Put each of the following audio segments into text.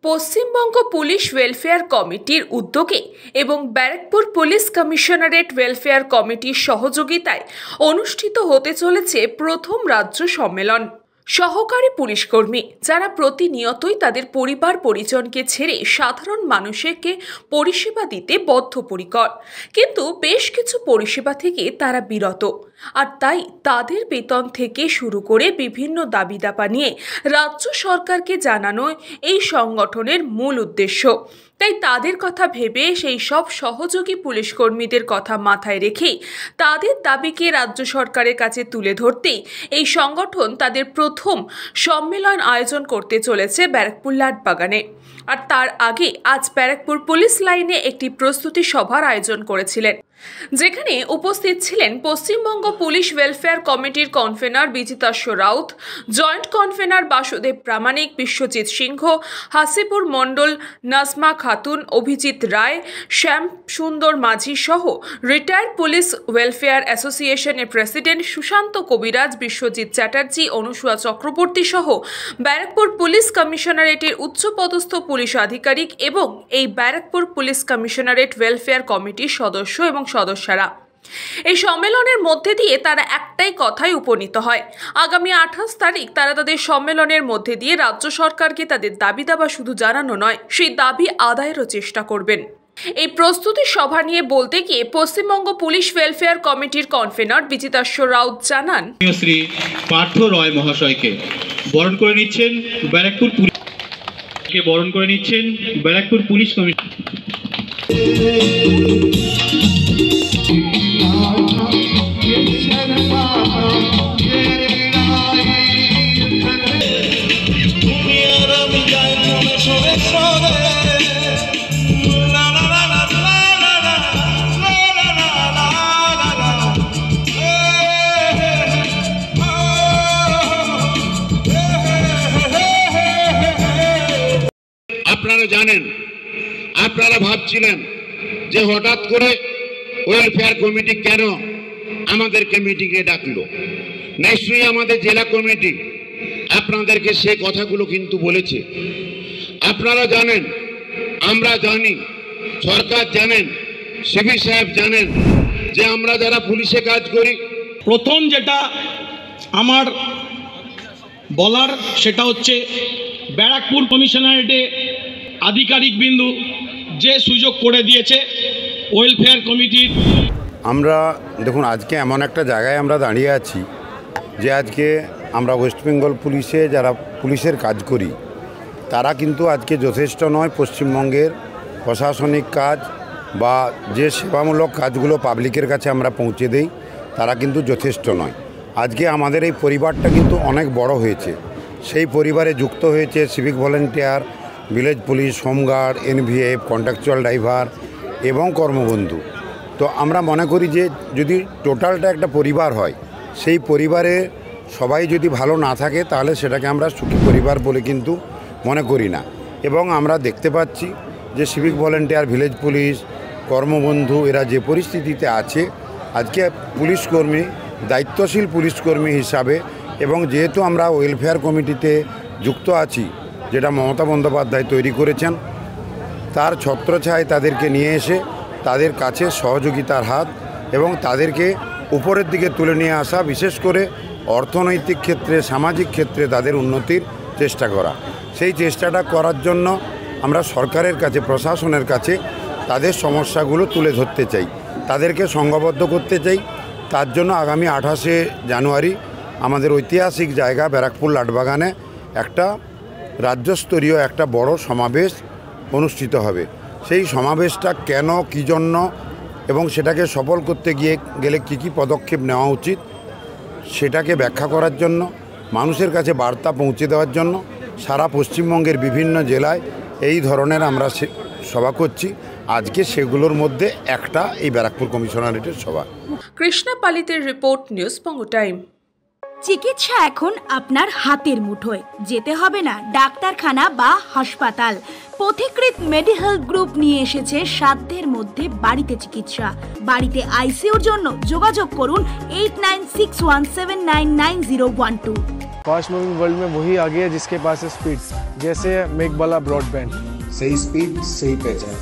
Paschimbanga police welfare কমিটির উদ্যোগে এবং ব্যারাকপুর পুলিশ কমিশনারেট ওয়েলফেয়ার কমিটির সহযোগিতায় অনুষ্ঠিত হতে চলেছে প্রথম রাজ্য সম্মেলন। সহকারী পুলিশকর্মী যারা প্রতিনিয়তই তাদের পরিবার পরিজনকে ছেড়ে সাধারণ মানুষকে পরিষেবা দিতে বদ্ধপরিকর, কিন্তু বেশ কিছু পরিষেবা থেকে তারা বিরত, আর তাই তাদের বেতন থেকে শুরু করে বিভিন্ন দাবি দাবা নিয়ে রাজ্য সরকারকে জানানো এই সংগঠনের মূল উদ্দেশ্য। তাই তাদের কথা ভেবে সেই সব সহযোগী পুলিশ কর্মীদের কথা মাথায় রেখেই তাদের দাবিকে রাজ্য সরকারের কাছে তুলে ধরতেই এই সংগঠন তাদের প্রথম সম্মেলন আয়োজন করতে চলেছে ব্যারাকপুর লাটবাগানে। আর তার আগে আজ ব্যারাকপুর পুলিশ লাইনে একটি প্রস্তুতি সভার আয়োজন করেছিলেন, যেখানে উপস্থিত ছিলেন পশ্চিমবঙ্গ পুলিশ ওয়েলফেয়ার কমিটির convener Bijitasya Raut, joint convener Basudeb Pramanik, Biswajit Singha, Hasipur Mondal, Najma Khatun, Abhijit Roy, Shyam Sundar Majhi সহ রিটায়ার্ড পুলিশ ওয়েলফেয়ার অ্যাসোসিয়েশনের প্রেসিডেন্ট সুশান্ত কবিরাজ, বিশ্বজিৎ চ্যাটার্জি, অনুসুয়া চক্রবর্তী সহ ব্যারাকপুর পুলিশ কমিশনারেটের উচ্চপদস্থ পুলিশ আধিকারিক এবং এই ব্যারাকপুর পুলিশ কমিশনারেট ওয়েলফেয়ার কমিটির সদস্য এবং সদস্যরা। এই সম্মেলনের মধ্যে দিয়ে তারা একটাই কথায় উপনীত হয়, আগামী 28 তারিখ তারা তাদের সম্মেলনের মধ্যে দিয়ে রাজ্য সরকারকে তাদের দাবি দাবা শুধু জানানো নয়, সেই দাবি আদায়েরও চেষ্টা করবেন। এই প্রস্তুতি সভা নিয়ে বলতে গিয়ে পশ্চিমবঙ্গ পুলিশ ওয়েলফেয়ার কমিটির কনভেনার বিজিতাস্য রাউত জানান, শ্রী পার্থ রয় মহাশয়কে বরণ করে নিচ্ছেন ব্যারাকপুর পুলিশ কমিটি। আপনারা জানেন, আপনারা ভাবছিলেন যে হঠাৎ করে ওয়েলফেয়ার কমিটি কেন আমাদের কমিটিকে ডাকলো। নিশ্চয়ই আমাদের জেলা কমিটি আপনাদেরকে সেই কথাগুলো কিন্তু বলেছে। আপনারা জানেন, আমরা জানি, সরকার জানেন, সিপি সাহেব জানেন যে আমরা যারা পুলিশে কাজ করি, প্রথম যেটা আমার বলার সেটা হচ্ছে ব্যারাকপুর কমিশনারেটে আধিকারিক বিন্দু যে সুযোগ করে দিয়েছে ওয়েলফেয়ার কমিটির। আমরা দেখুন, আজকে এমন একটা জায়গায় আমরা দাঁড়িয়ে আছি যে আজকে আমরা ওয়েস্ট বেঙ্গল পুলিশে যারা পুলিশের কাজ করি তারা কিন্তু আজকে যথেষ্ট নয়। পশ্চিমবঙ্গের প্রশাসনিক কাজ বা যে সেবামূলক কাজগুলো পাবলিকের কাছে আমরা পৌঁছে দেই তারা কিন্তু যথেষ্ট নয়। আজকে আমাদের এই পরিবারটা কিন্তু অনেক বড় হয়েছে। সেই পরিবারে যুক্ত হয়েছে civic volunteer, village police, home guard, NVF, contractual driver এবং কর্মবন্ধু। তো আমরা মনে করি যে যদি টোটালটা একটা পরিবার হয়, সেই পরিবারে সবাই যদি ভালো না থাকে তাহলে সেটাকে আমরা সুখী পরিবার বলে কিন্তু মনে করি না। এবং আমরা দেখতে পাচ্ছি যে সিভিক ভলেন্টিয়ার, ভিলেজ পুলিশ, কর্মবন্ধু এরা যে পরিস্থিতিতে আছে, আজকে পুলিশকর্মী, দায়িত্বশীল পুলিশকর্মী হিসাবে, এবং যেহেতু আমরা ওয়েলফেয়ার কমিটিতে যুক্ত আছি যেটা মমতা বন্দ্যোপাধ্যায় তৈরি করেছেন, তার ছত্রছায়ায় তাদেরকে নিয়ে এসে তাদের কাছে সহযোগিতার হাত এবং তাদেরকে উপরের দিকে তুলে নিয়ে আসা, বিশেষ করে অর্থনৈতিক ক্ষেত্রে, সামাজিক ক্ষেত্রে তাদের উন্নতির চেষ্টা করা। সেই চেষ্টাটা করার জন্য আমরা সরকারের কাছে, প্রশাসনের কাছে তাদের সমস্যাগুলো তুলে ধরতে চাই, তাদেরকে সংঘবদ্ধ করতে চাই। তার জন্য আগামী 28শে জানুয়ারি আমাদের ঐতিহাসিক জায়গা ব্যারাকপুর লাটবাগানে একটা রাজ্যস্তরীয় একটা বড় সমাবেশ অনুষ্ঠিত হবে। সেই সমাবেশটা কেন, কী জন্য এবং সেটাকে সফল করতে গেলে কী কী পদক্ষেপ নেওয়া উচিত সেটাকে ব্যাখ্যা করার জন্য, মানুষের কাছে বার্তা পৌঁছে দেওয়ার জন্য সারা পশ্চিমবঙ্গের বিভিন্ন জেলায় এই ধরনের আমরা সভা করছি। আজকে সেগুলোর মধ্যে একটা এই ব্যারাকপুর কমিশনারেটের সভা। কৃষ্ণা পালিতের রিপোর্ট, নিউজ বঙ্গ টাইম। চিকিৎসা এখন আপনার হাতের মুঠোয়, যেতে হবে না ডাক্তারখানা বা হাসপাতাল। পথিকৃৎ মেডিহেলথ গ্রুপ নিয়ে এসেছে সাধ্যের মধ্যে বাড়িতে চিকিৎসা। বাড়িতে আইসিইউর জন্য যোগাযোগ করুন 8961799012। फास्ट मूविंग वर्ल्ड में वही आगे है जिसके पास है स्पीड, जैसे मेघबाला ब्रॉडबैंड। सही स्पीड सही पहचान।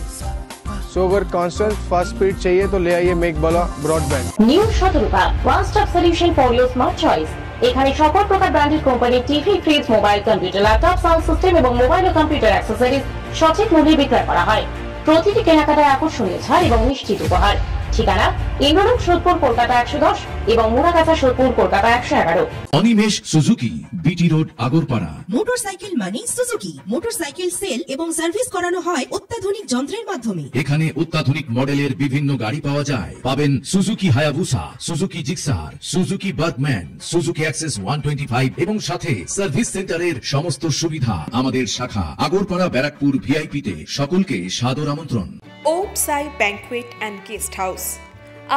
सो अगर कांस्टेंट फास्ट स्पीड चाहिए तो ले आइए Meghbala broadband. New Shatarupa one stop solution for your smart choice. এখানে সকল প্রকার ব্র্যান্ডেড কোম্পানির TV, fridge, mobile, computer, laptop, sound system এবং মোবাইল ও কম্পিউটার অ্যাক্সেসরিজ সঠিক মূল্যে বিক্রয় করা হয়। প্রতিটি কেনাকাটায় আকর্ষণীয় ছাড় এবং নিশ্চিত উপহার। ঠিকানা ইন্দ্রলোক সোদপুর কলকাতা 110 এবং Muragachha Sodepur Kolkata 111। Animesh Suzuki, BT road, Agarpara. Motorcycle মানে সুজুকি। মোটরসাইকেল সেল এবং সার্ভিস করানো হয় অত্যাধুনিক যন্ত্রের মাধ্যমে। এখানে অত্যাধুনিক মডেলের বিভিন্ন গাড়ি পাওয়া যায়। পাবেন Suzuki Hayabusa, Suzuki Gixxer, Suzuki Bergman, Suzuki access 125 এবং সাথে সার্ভিস সেন্টারের সমস্ত সুবিধা। আমাদের শাখা আগরপাড়া ব্যারাকপুর ভিআইপিতে। সকলকে সাদর আমন্ত্রণ। ওম সাই ব্যাংকুয়েট অ্যান্ড গেস্ট হাউস।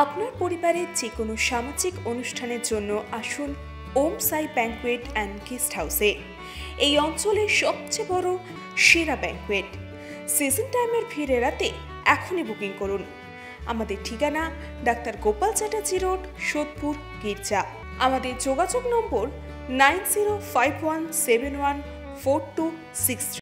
আপনার পরিবারের যে কোনো সামাজিক অনুষ্ঠানের জন্য আসুন ওম সাই ব্যাংকুয়েট অ্যান্ড গেস্ট হাউসে। এই অঞ্চলের সবচেয়ে বড় সেরা ব্যাংকুয়েট। সিজন টাইমের ভিড় এড়াতে এখনই বুকিং করুন। আমাদের ঠিকানা ডাক্তার গোপাল চ্যাটার্জি রোড, সোদপুর, গির্জা। আমাদের যোগাযোগ নম্বর 9051714263।